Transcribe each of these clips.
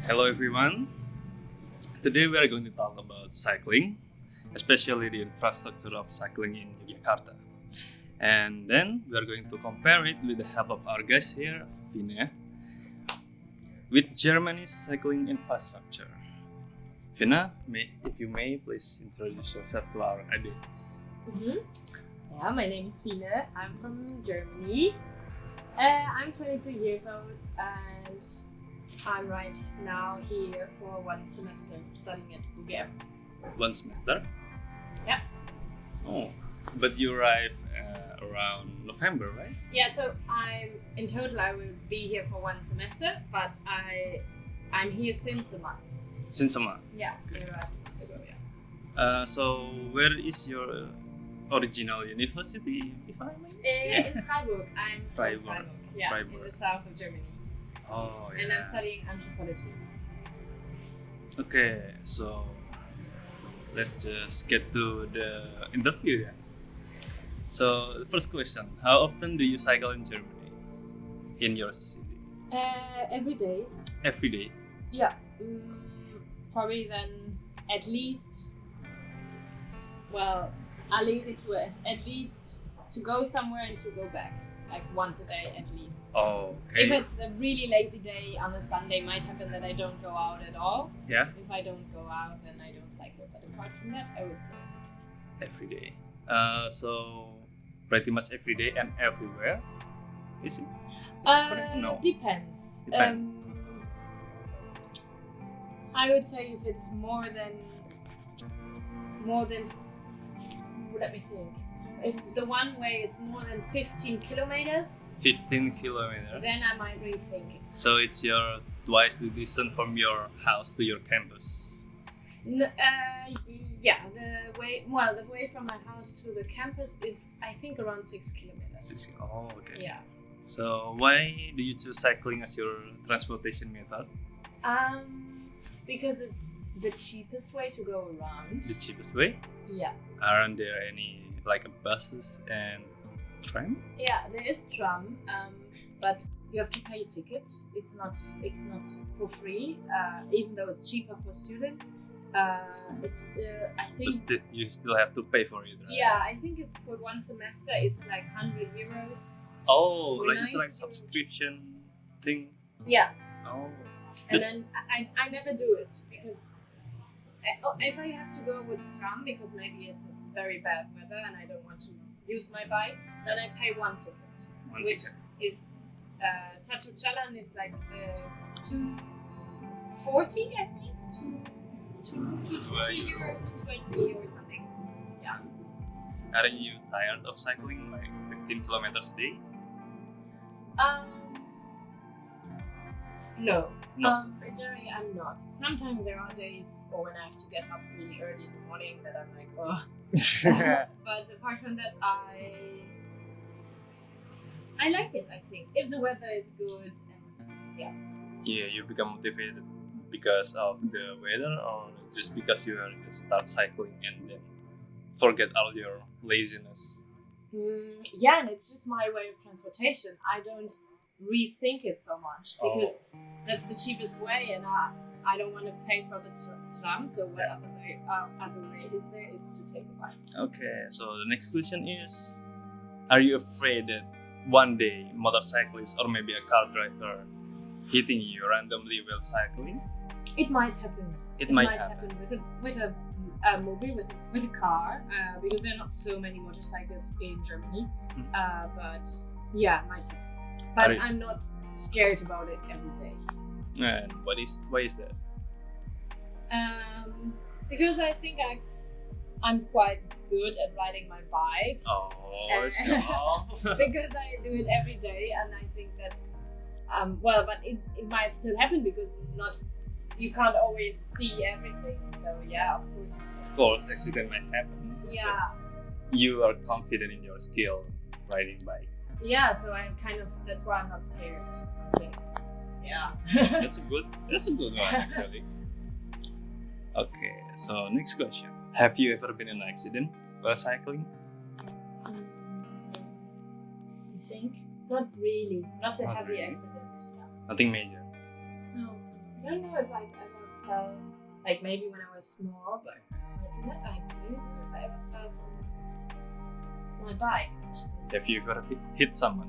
Hello everyone. Today we are going to talk about cycling, especially the infrastructure of cycling in Yogyakarta. And then we are going to compare it with the help of our guest here, Vina, with Germany's cycling infrastructure. Vina, if you may, please introduce yourself to our audience. Yeah, my name is Fine. I'm from Germany. I'm 22 years old and I'm right now here for one semester studying at UGM. One semester? Yeah. Oh, but you arrive around November, right? Yeah, so in total I will be here for one semester, but I'm here since a month. Since a month? Yeah, Okay. I arrived a month ago, yeah. So where is your original university, if I may? In Freiburg. I'm from Freiburg. Freiburg. Yeah, Freiburg. in the south of Germany. Oh, yeah. And I'm studying anthropology. Okay, so let's just get to the interview. Yeah. So the first question: how often do you cycle in Germany, in your city? Every day. Every day. Yeah, probably then at least, alle Retour, at least to go somewhere and to go back, like once a day at least. Oh, okay. If it's a really lazy day on a Sunday, might happen that I don't go out at all. Yeah. If I don't go out, then I don't cycle. But apart from that, I would say. Every day. So pretty much every day and everywhere, is it? No. Depends. Depends. I would say if it's more than. Let me think. If the one way is more than 15 kilometers, 15 kilometers. then I might rethink it. So it's your twice the distance from your house to your campus. Yeah, the way from my house to the campus is I think around 6 kilometers. Oh, okay. Yeah. So why do you choose cycling as your transportation method? Because it's the cheapest way to go around. The cheapest way? Yeah. Aren't there any like buses and tram? Yeah, there is tram, but you have to pay a ticket. It's not for free, even though it's cheaper for students. It's I think. But you still have to pay for it, right? Yeah, I think it's for one semester. It's like 100 euros. Oh, For like it's like 90. subscription thing. Yeah. Oh. And That's- then I never do it because if I have to go with tram because maybe it is very bad weather and I don't want to use my bike, then I pay one ticket, One which ticket. is Satu Jalan is like 240, I think, 2 euros and 20 or something. Yeah. Aren't you tired of cycling like 15 kilometers a day? No. No. Generally, I'm not. Sometimes there are days, or when I have to get up really early in the morning, that I'm like, oh. But apart from that, I like it. I think if the weather is good and yeah. Yeah, you become motivated because of the weather, or just because you are just start cycling and then forget all your laziness. Yeah, and it's just my way of transportation. I don't rethink it so much because that's the cheapest way, and I don't want to pay for the tram. So what other way is there? It's to take a bike. Okay, so the next question is: are you afraid that one day motorcyclists or maybe a car driver hitting you randomly while cycling? It might happen. It might happen. with a mobile, with a car, because there are not so many motorcycles in Germany. But yeah, it might happen. But I'm not scared about it every day. And why is that? Because I think I'm quite good at riding my bike. Oh, sure. Because I do it every day, and I think that but it might still happen because you can't always see everything. So yeah, of course. Of course, accident might happen. Yeah. You are confident in your skill riding bike. Yeah, so that's why I'm not scared. Okay. Yeah. That's a good one actually. Okay, so next question. Have you ever been in an accident while cycling? I think not really. Not a Not heavy really. accident. Yeah. Nothing major. No. don't know if I've ever fell, like maybe when I was small, but apart from that, I don't know if I ever fell from my bike, actually. Have you ever hit someone?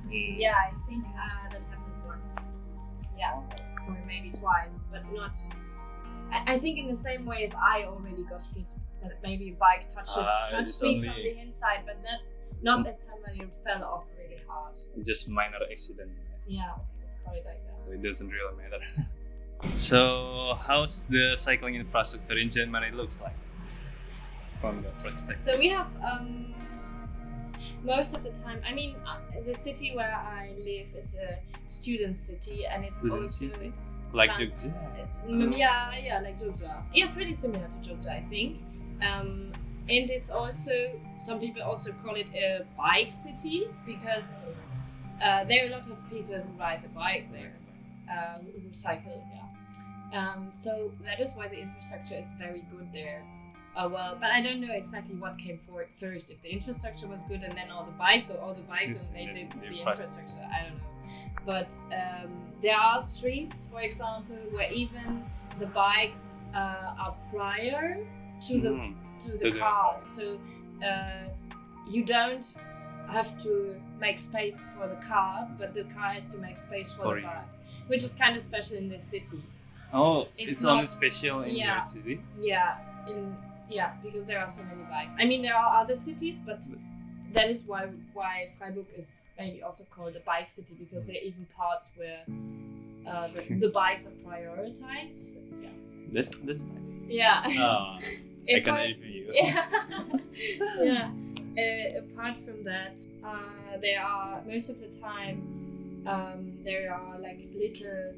Yeah, I think that happened once. Yeah, or maybe twice, but not. I think in the same way as I already got hit. That maybe a bike touched me from the inside, but not that somebody fell off really hard. Just minor accident. Yeah, probably like that. So it doesn't really matter. So how's the cycling infrastructure in Germany looks like from the perspective? So we have most of the time. I mean, the city where I live is a student city, and it's City? Like Jogja? Yeah, like Jogja. Yeah, pretty similar to Jogja, I think. And it's also, some people also call it a bike city because there are a lot of people who ride the bike there, who cycle, so that is why the infrastructure is very good there. Well, but I don't know exactly what came first, if the infrastructure was good and then all the bikes, or all the bikes and they did the infrastructure, I don't know. But there are streets, for example, where even the bikes are prior to the cars, so you don't have to make space for the car, but the car has to make space for the bike, which is kind of special in this city. Oh, it's only special in your city? Yeah, because there are so many bikes. I mean, there are other cities, but that is why Freiburg is maybe also called a bike city, because there are even parts where the bikes are prioritized. Yeah, that's nice. Yeah. I can envy you. Yeah. Apart from that, there are most of the time there are like little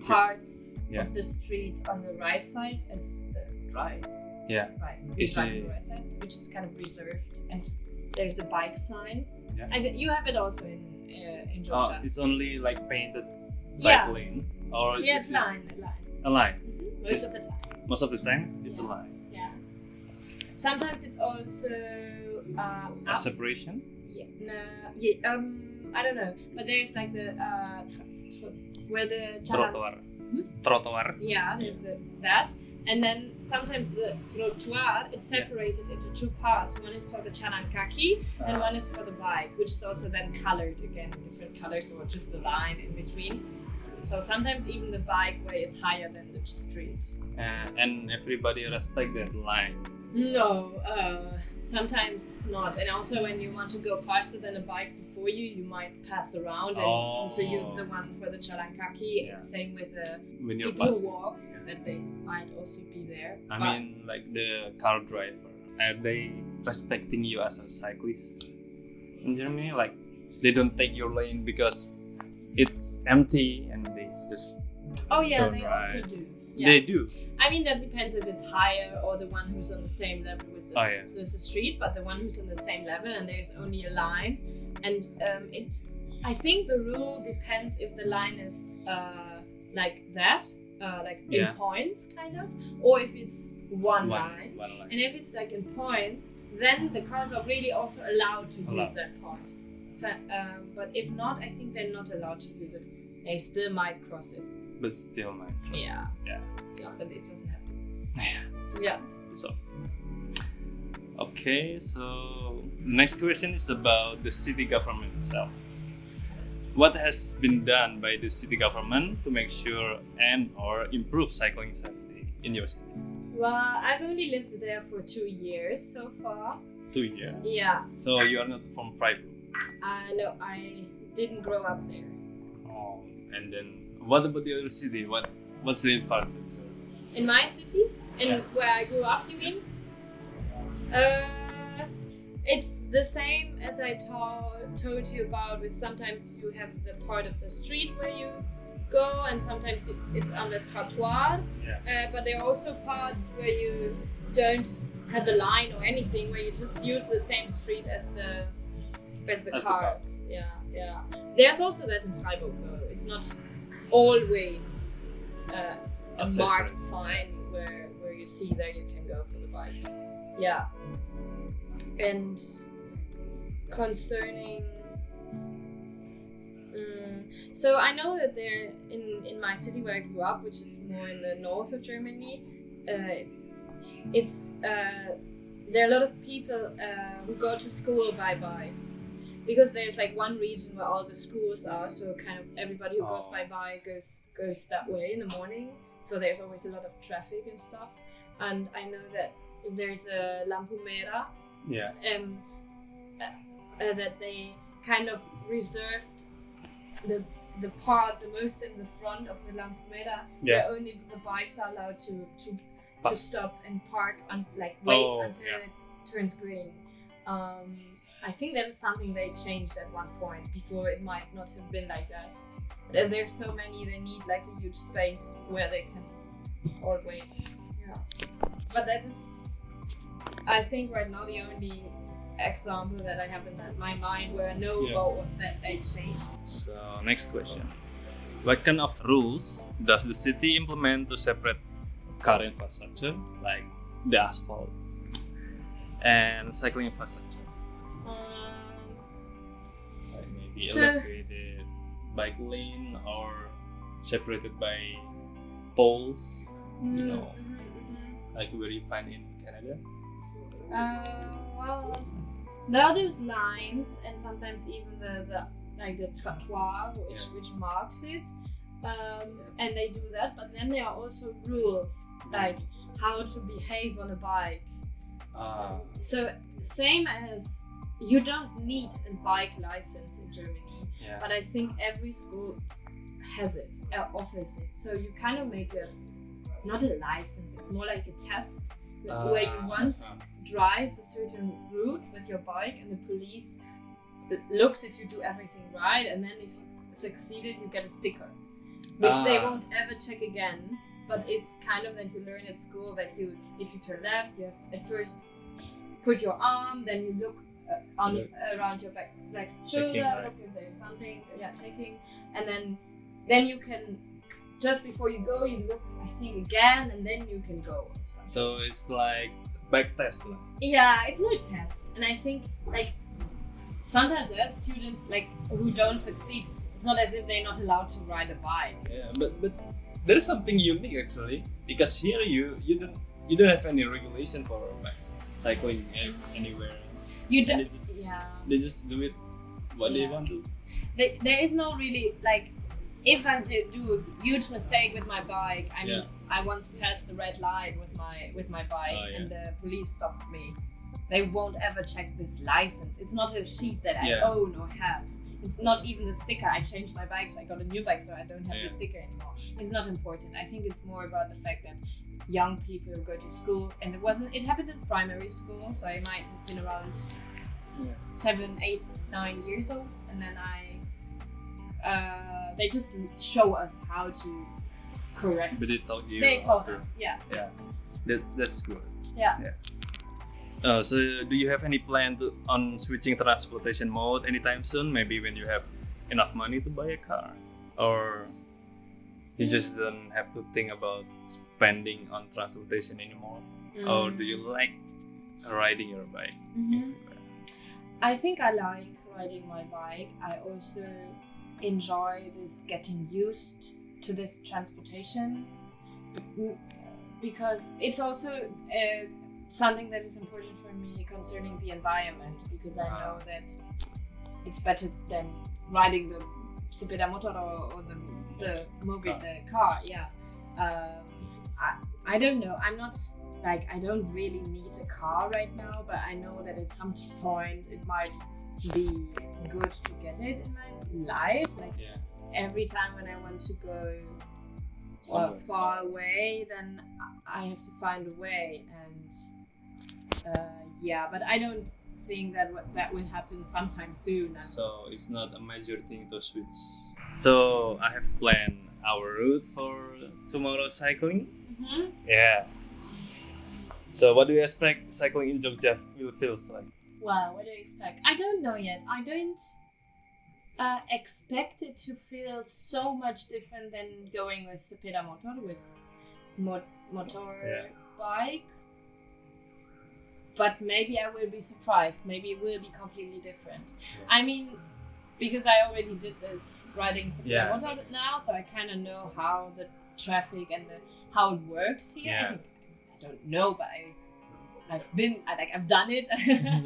parts of the street on the right side as the drive. Yeah. Right. Is on the right side, which is kind of reserved, and there's a bike sign. Yeah. I think you have it also in Georgia. It's only like painted bike lane, or it's line. A line. Mm-hmm. Most of the time. Most of the time, it's a line. Yeah. Sometimes it's also a separation. Yeah. No. I don't know, but there's like the where the trottoir. Yeah, there's that. And then sometimes the trottoir is separated into two parts. One is for the Chalankaki and one is for the bike, which is also then colored again in different colors, or just the line in between. So sometimes even the bikeway is higher than the street. And everybody respect that line. No, sometimes not. And also when you want to go faster than a bike before you might pass around and also use the one for the Chalankaki. Yeah. Same with the people who walk, that they might also be there. I mean, like the car driver, are they respecting you as a cyclist? In Germany, like they don't take your lane because it's empty and they just they also do. Yeah. They do. I mean, that depends if it's higher or the one who's on the same level with the street, but the one who's on the same level and there's only a line. And I think the rule depends if the line is like that, in points kind of, or if it's one line. And if it's like in points, then the cars are really also allowed to use that point. So, but if not, I think they're not allowed to use it. They still might cross it. But still might cross it. Yeah, but it doesn't happen. Yeah. So, okay, so next question is about the city government itself. What has been done by the city government to make sure and/or improve cycling safety in your city? Well, I've only lived there for 2 years so far. 2 years? Yeah. So you are not from Freiburg? No, I didn't grow up there. Oh, and then what about the other city? What's the infrastructure? In my city? Where I grew up, you mean? It's the same as I told you about, with sometimes you have the part of the street where you go and sometimes it's on the trottoir. Yeah. But there are also parts where you don't have a line or anything, where you just use the same street as the cars. Yeah. There's also that in Freiburg though. It's not always a marked sign where you see there you can go for the bikes. Yeah. And concerning So I know that there in my city where I grew up, which is more in the north of Germany, it's there are a lot of people who go to school by bike, because there's like one region where all the schools are. So kind of everybody who goes by bike goes that way in the morning. So there's always a lot of traffic and stuff. And I know that if there's a Lampumera, that they kind of reserved the part the most in the front of the Lampumera, where only the bikes are allowed to stop and park and like wait until it turns green. I think that is something they changed at one point. Before it might not have been like that. But as there's so many, they need like a huge space where they can all wait. Yeah. But that is, I think right now, the only example that I have in my mind where I know about that they changed. So next question. What kind of rules does the city implement to separate car infrastructure, like the asphalt, and cycling infrastructure? Like maybe elevated bike lane or separated by poles, like where you find in Canada? Well, there are those lines, and sometimes even the trottoir, which marks it. And they do that, but then there are also rules like how to behave on a bike. So same as you don't need a bike license in Germany, but I think every school has it, offers it. So you kind of make not a license, it's more like a test where you once drive a certain route with your bike, and the police looks if you do everything right, and then if you succeeded, you get a sticker. Which they won't ever check again, but it's kind of that you learn at school that if you turn left, you have at first put your arm, then you look around your back shoulder, right. Look if there's something, checking, and then you can, just before you go, you look, I think, again, and then you can go. Or something. So it's like bike test. Yeah, it's more a test, and I think like sometimes there are students like who don't succeed. It's not as if they're not allowed to ride a bike. Yeah, but there is something unique actually, because here you don't have any regulation for like cycling anywhere. You don't. They just do it what they want to. There is no really like, if I do a huge mistake with my bike. I mean, I once passed the red light with my bike, and the police stopped me. They won't ever check this license. It's not a sheet that I own or have. It's not even the sticker. I changed my bikes. I got a new bike, so I don't have the sticker anymore. It's not important. I think it's more about the fact that young people go to school, and it happened in primary school, so I might have been around 7, 8, 9 years old, and then they just show us how to correct. But they taught you. They taught us, That's good. Yeah. So do you have any plan on switching transportation mode anytime soon? Maybe when you have enough money to buy a car, or you just don't have to think about spending on transportation anymore? Or do you like riding your bike everywhere? I think I like riding my bike. I also enjoy this getting used to this transportation, because it's also something that is important for me concerning the environment, because I know that it's better than riding the sepeda motor or the mobile, the car. I don't know. I'm not like, I don't really need a car right now, but I know that at some point it might be good to get it in my life. Like every time when I want to go far away, then I have to find a way, and but I don't think that will happen sometime soon. So it's not a major thing to switch. So I have planned our route for tomorrow cycling. Yeah. So what do you expect cycling in Jogja will feel like? Well, what do you expect? I don't know yet. I don't expect it to feel so much different than going with sepeda motor, with motor bike. But maybe I will be surprised. Maybe it will be completely different. I mean, because I already did this riding Yeah. motor now, so I kind of know how the traffic and how it works here. Yeah. I don't know, but I've done it.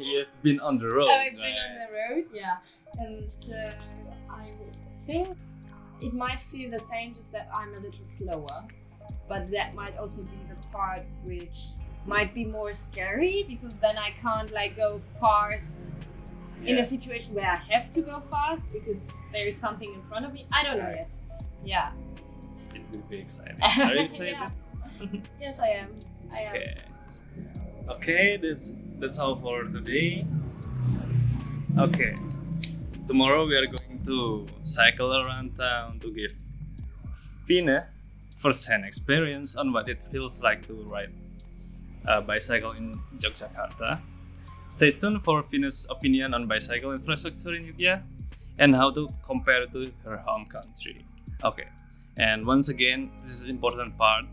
You've been on the road. I've been on the road, yeah, and I think it might feel the same, just that I'm a little slower, but that might also be the part which might be more scary, because then I can't like go fast in a situation where I have to go fast because there is something in front of me. I don't know yet. Yeah. It will be exciting. Are you excited? Yeah. Yes, I am. Okay. Okay, that's all for today. Okay. Tomorrow we are going to cycle around town to give Fine first-hand experience on what it feels like to ride a bicycle in Yogyakarta. Stay tuned for Fine's opinion on bicycle infrastructure in Yogyakarta and how to compare it to her home country. Okay, and once again, this is an important part.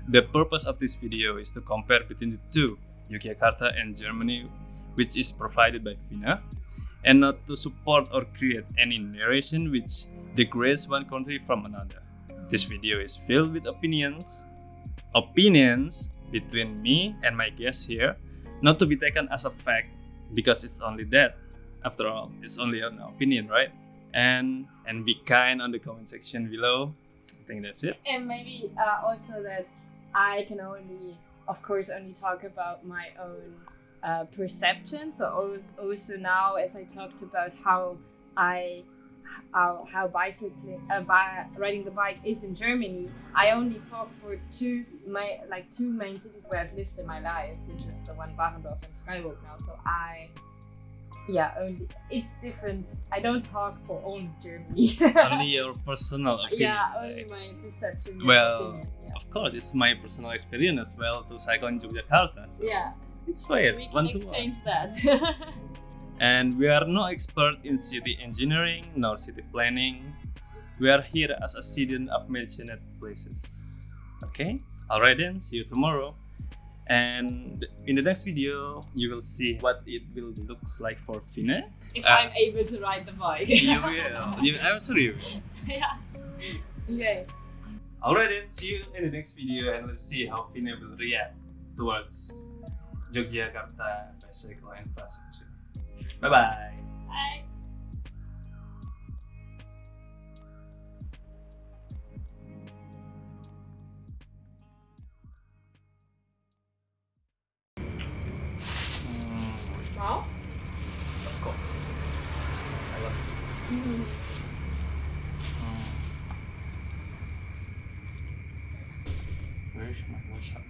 The purpose of this video is to compare between the two, Yogyakarta and Germany, which is provided by Fine, and not to support or create any narration which degrades one country from another. This video is filled with opinions between me and my guest here, not to be taken as a fact, because it's only that. After all, it's only an opinion, right? And be kind on the comment section below. I think that's it. And maybe also that I can only, of course, only talk about my own perception. So also now, as I talked about how riding the bike is in Germany, I only talk for two main cities where I've lived in my life, which is the one Warendorf and Freiburg now. So it's different. I don't talk for only Germany. Only your personal opinion. Yeah, only my perception. Well, opinion, yeah. Of course, it's my personal experience as well to cycle in Yogyakarta. So Yeah, it's fair. we can one to exchange one. that. And we are no expert in city engineering nor city planning. We are here as a citizen of mentioned places. Okay? Alright then, see you tomorrow. And in the next video, you will see what it will looks like for Fine. If I'm able to ride the bike. You will. I'm sure you will. Yeah. Okay. Alright then, see you in the next video and let's see how Fine will react towards Yogyakarta bicycle infrastructure. Bye bye. Bye. Wow. Of course. I love it. Mm-hmm. Where's my WhatsApp?